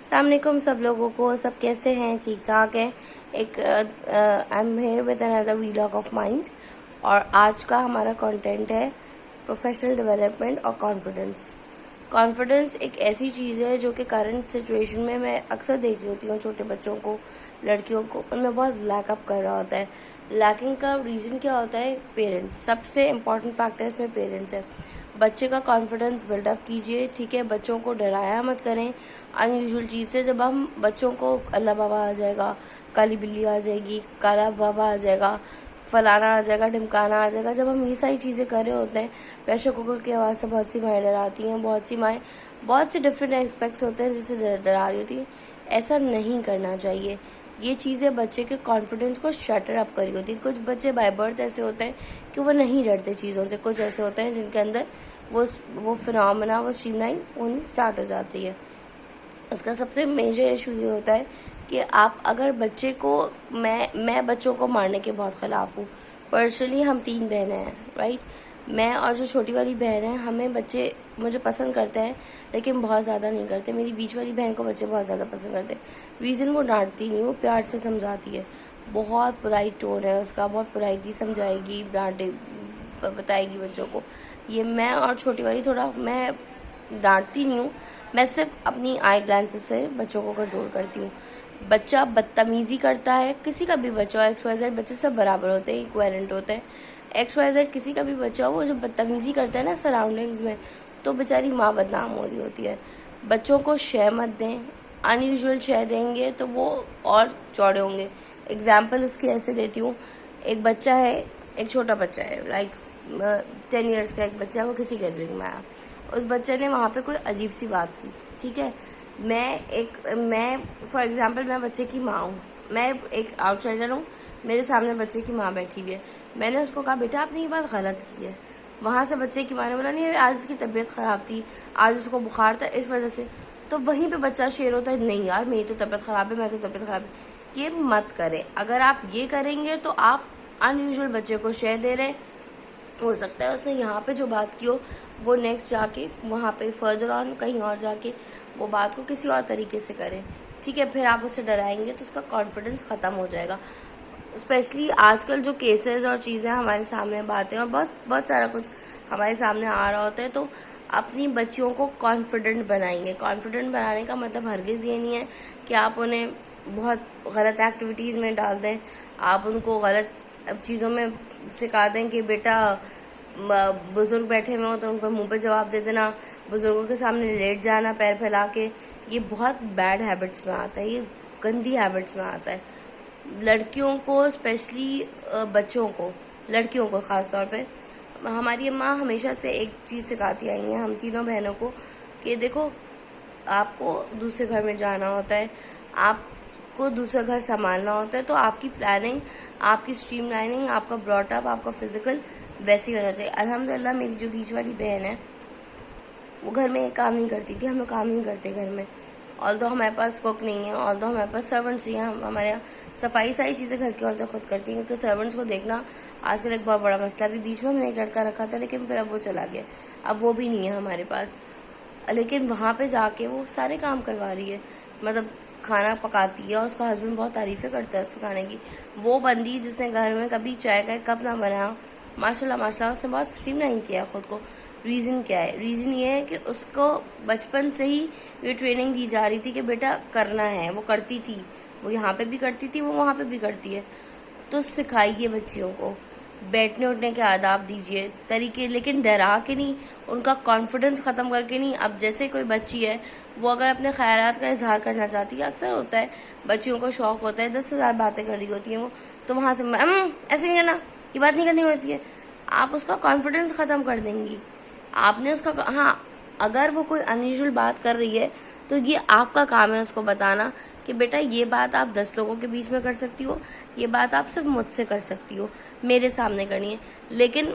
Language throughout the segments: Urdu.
السلام علیکم سب لوگوں کو. سب کیسے ہیں؟ ٹھیک ٹھاک ہیں. ایک I am here with another vlog of mind, اور آج کا ہمارا کنٹینٹ ہے پروفیشنل ڈیولپمنٹ اور کانفیڈنس. کانفیڈنس ایک ایسی چیز ہے جو کہ کرنٹ سچویشن میں اکثر دیکھ رہی ہوتی ہوں چھوٹے بچوں کو، لڑکیوں کو، ان میں بہت لیک اپ کر رہا ہوتا ہے. لیکنگ کا ریزن کیا ہوتا ہے؟ پیرنٹس. سب سے امپورٹنٹ فیکٹر اس میں پیرنٹس ہے. بچے کا کانفیڈنس بلڈ اپ کیجیے، ٹھیک ہے. بچوں کو ڈرایا مت کریں ان یوزول چیز سے. جب ہم بچوں کو اللہ بابا آ جائے گا، کالی بلی آ جائے گی، کالا بابا آ جائے گا، فلانا آ جائے گا، ڈھمکانا آ جائے گا، جب ہم یہ ساری چیزیں کر رہے ہوتے ہیں، پریشر کوکر کی آواز سے بہت سی مائیں ڈراتی ہیں، بہت سی مائیں بہت سے ڈفرینٹ اسپیکٹس ہوتے ہیں جس سے ڈرا رہی ہوتی ہیں. ایسا نہیں کرنا چاہیے. یہ چیزیں بچے کے کانفیڈنس کو شٹر اپ کری ہوتی ہیں. کچھ بچے بائی برتھ ایسے ہوتے ہیں کہ وہ نہیں ڈرتے چیزوں سے. کچھ ایسے ہوتے ہیں جن کے اندر وہ فنامنا، وہ اسٹریم لائن ہونی اسٹارٹ ہو جاتی ہے. اس کا سب سے میجر ایشو یہ ہوتا ہے کہ آپ اگر بچے کو میں بچوں کو مارنے کے بہت خلاف ہوں. پرسنلی ہم 3 بہنیں ہیں، رائٹ. میں اور جو چھوٹی والی بہن ہے، ہمیں بچے مجھے پسند کرتے ہیں لیکن بہت زیادہ نہیں کرتے. میری بیچ والی بہن کو بچے بہت زیادہ پسند کرتے ہیں. ریزن وہ ڈانٹتی نہیں، وہ پیار سے سمجھاتی ہے. بہت پولائٹ ٹون ہے اس کا، بہت پولائٹلی سمجھائے گی، ڈانٹے بتائے گی بچوں کو. یہ میں اور چھوٹی والی تھوڑا، میں ڈانٹتی نہیں ہوں، میں صرف اپنی آئی گلانسز سے بچوں کو کنٹرول کرتی ہوں. بچہ بدتمیزی کرتا ہے، کسی کا بھی بچہ ہو، ایکس وائی زیڈ بچے سب برابر ہوتے ہیں، ایکویلنٹ ہوتے ہیں. ایکس وائی زیڈ کسی کا بھی بچہ ہو، وہ جو بدتمیزی کرتا ہے نا سراؤنڈنگز میں، تو بیچاری ماں بدنام ہو رہی ہوتی ہے. بچوں کو شے مت دیں. ان یوزول شے دیں گے تو وہ اور چوڑے ہوں گے. ایگزامپل اس کی ایسے دیتی ہوں. ایک بچہ ہے، ایک چھوٹا بچہ ہے، لائک 10 ایئرس کا ایک بچہ ہے، وہ کسی گیدرنگ میں آیا. اس بچے نے وہاں پہ کوئی عجیب سی بات کی، ٹھیک ہے. میں فار ایگزامپل میں بچے کی ماں ہوں، میں ایک آؤٹ سائڈر ہوں، میرے سامنے بچے کی ماں بیٹھی ہوئی ہے. میں نے اس کو کہا بیٹا آپ نے یہ بات غلط کی ہے. وہاں سے بچے کی ماں نے بولا نہیں آج اس کی طبیعت خراب تھی، آج اس کو بخار تھا، اس وجہ سے. تو وہیں پہ بچہ شیر ہوتا ہے، نہیں یار میری تو طبیعت خراب ہے، میں تو طبیعت خراب ہے. یہ مت کریں. اگر آپ یہ کریں گے تو آپ ان یوزول بچے کو شے دے رہے. ہو سکتا ہے اس نے یہاں پہ جو بات کی ہو، وہ نیکسٹ جا کے وہاں پہ فردر آن کہیں اور جا کے وہ بات کو کسی اور طریقے سے کریں، ٹھیک ہے. پھر آپ اسے ڈرائیں گے تو اس کا کانفیڈنس ختم ہو جائے گا. اسپیشلی آج کل جو کیسز اور چیزیں ہمارے سامنے باتیں اور بہت سارا کچھ ہمارے سامنے آ رہا ہوتا ہے، تو اپنی بچیوں کو کانفیڈنٹ بنائیں گے. کانفیڈنٹ بنانے کا مطلب ہرگز یہ نہیں ہے کہ آپ انہیں بہت غلط ایکٹیویٹیز میں ڈال دیں، آپ ان کو غلط چیزوں میں سکھا دیں کہ بیٹا بزرگ بیٹھے ہوئے ہوں تو ان کو منہ پہ جواب دے دینا، بزرگوں کے سامنے لیٹ جانا پیر پھیلا کے. یہ بہت بیڈ ہیبٹس میں آتا ہے، یہ گندی ہیبٹس میں آتا ہے. لڑکیوں کو اسپیشلی بچوں کو، لڑکیوں کو خاص طور پہ، ہماری ماں ہمیشہ سے ایک چیز سکھاتی آئی ہیں ہم تینوں بہنوں کو کہ دیکھو آپ کو دوسرے گھر میں جانا ہوتا ہے، آپ کو دوسرا گھر سنبھالنا ہوتا ہے، تو آپ کی پلاننگ، آپ کی اسٹریم لائننگ، آپ کا براٹ اپ، آپ کا فزیکل ویسی ہونا چاہیے. الحمدللہ میری جو بیچ والی بہن ہے وہ گھر میں ایک کام نہیں کرتی تھی. ہم لوگ کام نہیں کرتے گھر میں، آلدو ہمارے پاس کوک نہیں ہے، آلدو ہمارے پاس سرونٹس نہیں ہیں. ہمارے یہاں صفائی ساری چیزیں گھر کی عورتیں خود کرتی ہیں، کیونکہ سرونٹس کو دیکھنا آج کل ایک بہت بڑا مسئلہ. بھی بیچ میں ہم نے ایک لڑکا رکھا تھا لیکن پھر اب وہ چلا گیا، اب وہ بھی نہیں ہے ہمارے پاس. لیکن وہاں پہ جا کے وہ سارے کام کروا رہی ہے، مطلب کھانا پکاتی ہے، اور اس کا ہسبینڈ بہت تعریفیں کرتا ہے اس کے کھانے کی. وہ بندی جس نے گھر میں کبھی چائے کا کپ نہ بنایا، ماشاء اللہ ماشاء اللہ اس نے بہت اسٹریم لائن کیا خود کو. ریزن کیا ہے؟ ریزن یہ ہے کہ اس کو بچپن سے ہی یہ ٹریننگ دی جا رہی تھی کہ بیٹا کرنا ہے. وہ کرتی تھی، وہ یہاں پہ بھی کرتی تھی، وہ وہاں پہ بھی کرتی ہے. تو سکھائیے بچیوں کو، بیٹھنے اٹھنے کے آداب دیجیے، طریقے، لیکن ڈرا کے نہیں، ان کا کانفیڈنس ختم کر کے نہیں. اب جیسے کوئی بچی ہے، وہ اگر اپنے خیالات کا اظہار کرنا چاہتی ہے، اکثر ہوتا ہے بچیوں کو شوق ہوتا ہے، 10,000 باتیں کر رہی ہوتی ہیں وہ، تو وہاں سے ایسے نہیں کرنا، یہ بات نہیں کرنی ہوتی ہے. آپ اس کا کانفیڈنس ختم کر دیں گی. آپ نے اس کا، ہاں اگر وہ کوئی انیوژل بات کر رہی ہے تو یہ آپ کا کام ہے اس کو بتانا کہ بیٹا یہ بات آپ 10 لوگوں کے بیچ میں کر سکتی ہو، یہ بات آپ صرف مجھ سے کر سکتی ہو، میرے سامنے کرنی ہے. لیکن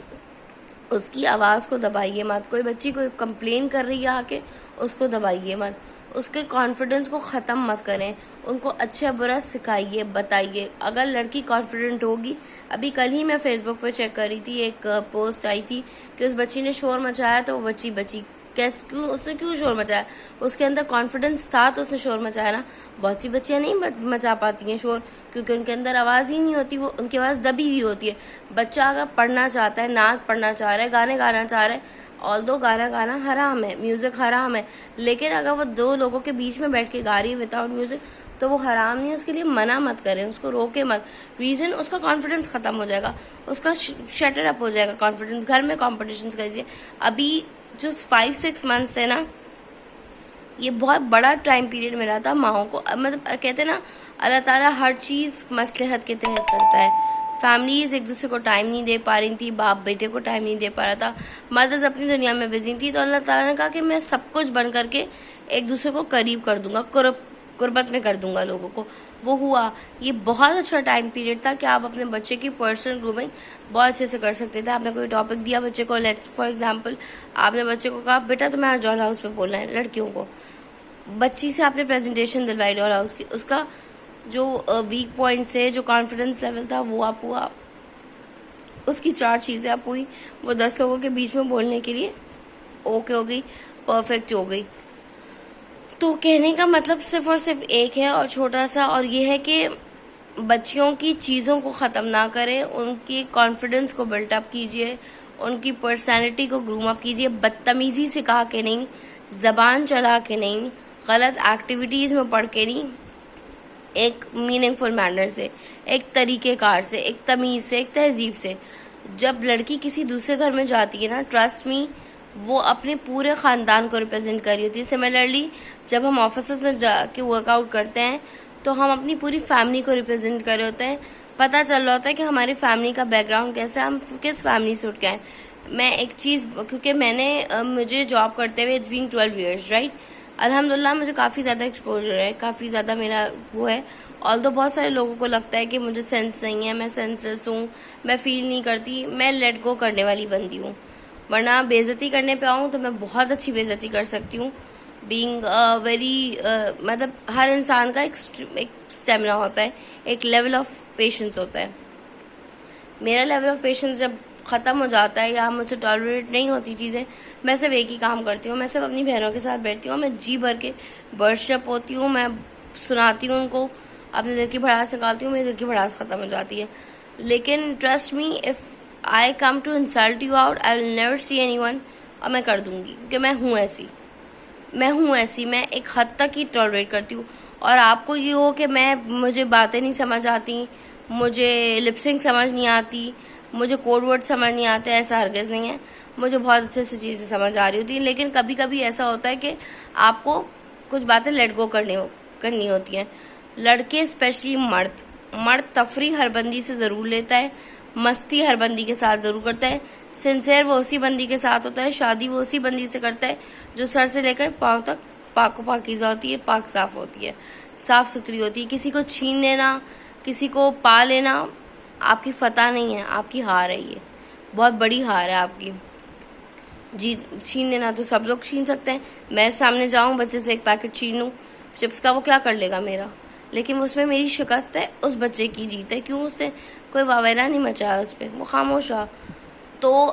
اس کی آواز کو دبائیے مت. کوئی بچی کوئی کمپلین کر رہی ہے آ کے، اس کو دبائیے مت. اس کے کانفیڈنس کو ختم مت کریں. ان کو اچھا برا سکھائیے، بتائیے. اگر لڑکی کانفیڈنٹ ہوگی، ابھی کل ہی میں فیس بک پہ چیک کر رہی تھی، ایک پوسٹ آئی تھی کہ اس بچی نے شور مچایا تو وہ بچی کیوں اس نے کیوں شور مچایا؟ اس کے اندر کانفیڈنس تھا تو اس نے شور مچایا نا. بہت سی بچیاں نہیں مچا پاتی ہیں شور کیونکہ ان کے اندر آواز ہی نہیں ہوتی, وہ ان کی آواز دبی ہوئی ہوتی ہے. بچہ اگر پڑھنا چاہتا ہے, نعت پڑھنا چاہ رہا ہے, گانے گانا چاہ رہا ہے, آلدو گانا گانا حرام ہے, میوزک حرام ہے, لیکن اگر وہ دو لوگوں کے بیچ میں بیٹھ کے گا رہی ہے وداؤٹ میوزک تو وہ حرام نہیں, اس کے لیے منع مت کریں, اس کو روکے مت. ریزن اس کا کانفیڈنس ختم ہو جائے گا, اس کا شٹر اپ ہو جائے گا کانفیڈنس. گھر میں کمپٹیشنز کریے. ابھی جو 5-6 منتھس تھے نا, یہ بہت بڑا ٹائم پیریڈ ملا تھا ماؤں کو. مطلب کہتے ہیں نا اللہ تعالیٰ ہر چیز مصلحت کے تحت کرتا ہے. فیملیز ایک دوسرے کو ٹائم نہیں دے پا رہی تھی, باپ بیٹے کو ٹائم نہیں دے پا رہا تھا, مدرز اپنی دنیا میں بزی تھی, تو اللہ تعالیٰ نے کہا کہ میں سب کچھ بن کر کے ایک دوسرے کو قریب کر دوں گا, قربت میں کر دوں گا لوگوں کو. وہ ہوا. یہ بہت اچھا ٹائم پیریڈ تھا کہ آپ اپنے بچے کی پرسنل گرومنگ بہت اچھے سے کر سکتے تھے. آپ نے کوئی ٹاپک دیا بچے کو, فار ایگزامپل آپ نے بچے کو کہا بیٹا تمہیں آج ڈال ہاؤس پہ بولنا ہے, لڑکیوں کو. بچی سے آپ نے پریزنٹیشن دلوائی ڈال ہاؤس کی, اس کا جو ویک پوائنٹس تھے, جو کانفیڈنس لیول تھا, وہ آپ ہوا. اس کی 4 چیزیں آپ ہوئی, وہ 10 لوگوں کے بیچ میں بولنے کے لیے اوکے ہو گئی, پرفیکٹ ہو گئی. تو کہنے کا مطلب صرف اور صرف ایک ہے اور چھوٹا سا, اور یہ ہے کہ بچیوں کی چیزوں کو ختم نہ کریں, ان کی کانفیڈنس کو بلٹ اپ کیجیے, ان کی پرسنالٹی کو گروم اپ کیجیے. بدتمیزی سے کہا کہ نہیں, زبان چلا کے نہیں, غلط ایکٹیویٹیز میں پڑھ کے نہیں, ایک میننگ فل مینر سے, ایک طریقہ کار سے, ایک تمیز سے, ایک تہذیب سے. جب لڑکی کسی دوسرے گھر میں جاتی ہے نا, ٹرسٹ می, وہ اپنے پورے خاندان کو ریپرزینٹ کر رہی ہوتی ہے. سملرلی جب ہم آفیسز میں جا کے ورک آؤٹ کرتے ہیں تو ہم اپنی پوری فیملی کو ریپرزینٹ کر رہے ہوتے ہیں. پتہ چل رہا ہوتا ہے کہ ہماری فیملی کا بیک گراؤنڈ کیسا ہے, ہم کس فیملی سے اٹھ کے آئے. میں ایک چیز, کیونکہ میں نے مجھے جاب کرتے ہوئے اٹس بینگ 12 ایئرس رائٹ, الحمدللہ مجھے کافی زیادہ ایکسپوجر ہے, کافی زیادہ میرا وہ ہے. آلدو بہت سارے لوگوں کو لگتا ہے کہ مجھے سینس نہیں ہے, میں سینسلیس ہوں, میں فیل نہیں کرتی. میں لیٹ گو کرنے والی بندی ہوں, ورنہ بےعزتی کرنے پہ آؤں تو میں بہت اچھی بےعزتی کر سکتی ہوں. بینگ ویری مطلب ہر انسان کا ایک اسٹیمنا ہوتا ہے, ایک لیول آف پیشنس ہوتا ہے. میرا لیول آف پیشنس جب ختم ہو جاتا ہے یا مجھ سے ٹالریٹ نہیں ہوتی چیزیں, میں صرف ایک ہی کام کرتی ہوں, میں صرف اپنی بہنوں کے ساتھ بیٹھتی ہوں, میں جی بھر کے برسٹ اپ ہوتی ہوں, میں سناتی ہوں ان کو, اپنے دل کی بھڑاس نکالتی ہوں, میری دل کی بھڑاس ختم ہو جاتی ہے. لیکن trust me, if I come to insult you out, I will never see any one, اور میں کر دوں گی کیونکہ میں ہوں ایسی, میں ایک حد تک ہی ٹالریٹ کرتی ہوں. اور آپ کو یہ ہو کہ مجھے باتیں نہیں سمجھ آتی, مجھے لپسنگ سمجھ نہیں آتی, مجھے کوڈ ورڈ سمجھ نہیں آتے, ایسا ہرگز نہیں ہے. مجھے بہت اچھے سے چیزیں سمجھ آ رہی ہوتی ہیں, لیکن کبھی کبھی ایسا ہوتا ہے کہ آپ کو کچھ باتیں لیٹ گو کرنی ہوتی ہیں. لڑکے اسپیشلی مرد تفریح ہر بندی سے ضرور لیتا ہے, مستی ہر بندی کے ساتھ ضرور کرتا ہے, سنسیئر وہ اسی بندی کے ساتھ ہوتا ہے, شادی وہ اسی بندی سے کرتا ہے جو سر سے لے کر پاؤں تک پاک و پاکیزہ ہوتی ہے, پاک صاف ہوتی ہے, صاف ستھری ہوتی ہے. کسی کو چھین لینا, کسی کو پا لینا آپ کی فتح نہیں ہے, آپ کی ہار ہے, یہ بہت بڑی ہار ہے آپ کی. جی چھین لینا تو سب لوگ چھین سکتے ہیں. میں سامنے جاؤں بچے سے ایک پیکٹ چھین لوں چپس کا, وہ کیا کر لے گا میرا, لیکن اس میں میری شکست ہے, اس بچے کی جیت ہے. کیوں, اس نے کوئی واویلا نہیں مچایا اس پہ, وہ خاموش رہا. تو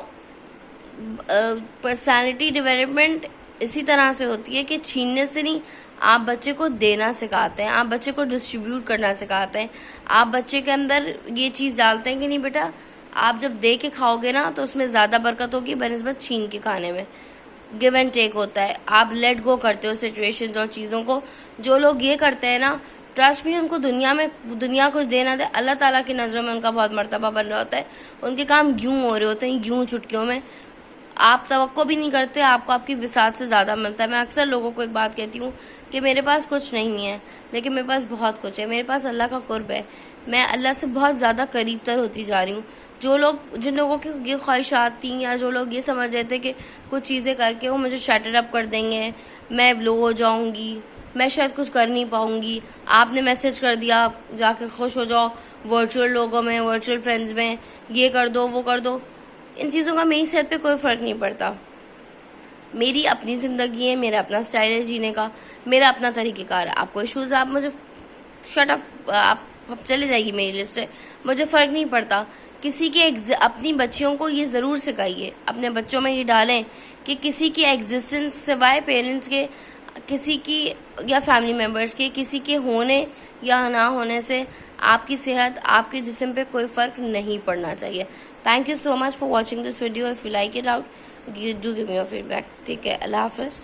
پرسنالٹی ڈیولپمنٹ اسی طرح سے ہوتی ہے کہ چھیننے سے نہیں, آپ بچے کو دینا سکھاتے ہیں, آپ بچے کو ڈسٹریبیوٹ کرنا سکھاتے ہیں, آپ بچے کے اندر یہ چیز ڈالتے ہیں کہ نہیں بیٹا آپ جب دے کے کھاؤ گے نا تو اس میں زیادہ برکت ہوگی بنسبت چھین کے کھانے میں. گیو اینڈ ٹیک ہوتا ہے, آپ لیٹ گو کرتے ہو سچویشنز اور چیزوں کو. جو لوگ یہ کرتے ہیں نا, ٹرسٹ بھی ان کو دنیا کچھ دینا دے, اللہ تعالیٰ کی نظروں میں ان کا بہت مرتبہ بن رہا ہوتا ہے. ان کے کام یوں ہو رہے ہوتے ہیں, یوں چٹکیوں میں. آپ توقع بھی نہیں کرتے, آپ کو آپ کی بساط سے زیادہ ملتا ہے. میں اکثر لوگوں کو ایک بات کہتی ہوں کہ میرے پاس کچھ نہیں ہے, لیکن میرے پاس بہت کچھ ہے. میرے پاس اللہ کا قرب ہے, میں اللہ سے بہت زیادہ قریب تر ہوتی جا رہی ہوں. جن لوگوں کی یہ خواہشات تھیں, یا جو لوگ یہ سمجھ رہے تھے کہ کچھ چیزیں کر کے وہ مجھے شیٹر اپ کر دیں گے, میں لو ہو جاؤں گی, میں شاید کچھ کر نہیں پاؤں گی, آپ نے میسج کر دیا جا کے خوش ہو جاؤ ورچوئل لوگوں میں, ورچوئل فرینڈز میں, یہ کر دو وہ کر دو. ان چیزوں کا میری صحت پہ کوئی فرق نہیں پڑتا. میری اپنی زندگی ہے, میرا اپنا اسٹائل ہے جینے کا, میرا اپنا طریقہ کار ہے. آپ کو ایشوز, آپ مجھے شٹ اپ, آپ چلے جائے گی میری لسٹ سے, مجھے فرق نہیں پڑتا. کسی کے اپنی بچیوں کو یہ ضرور سکھائیے, اپنے بچوں میں یہ ڈالیں کہ کسی کی ایگزسٹنس سوائے پیرنٹس کے، کسی کی یا فیملی ممبرس کے، کسی کے ہونے یا نہ ہونے سے آپ کی صحت، آپ کے جسم پہ کوئی فرق نہیں پڑنا چاہیے. Thank you so much for watching this video. If you like it out, do give me your feedback. ٹھیک ہے, اللہ حافظ.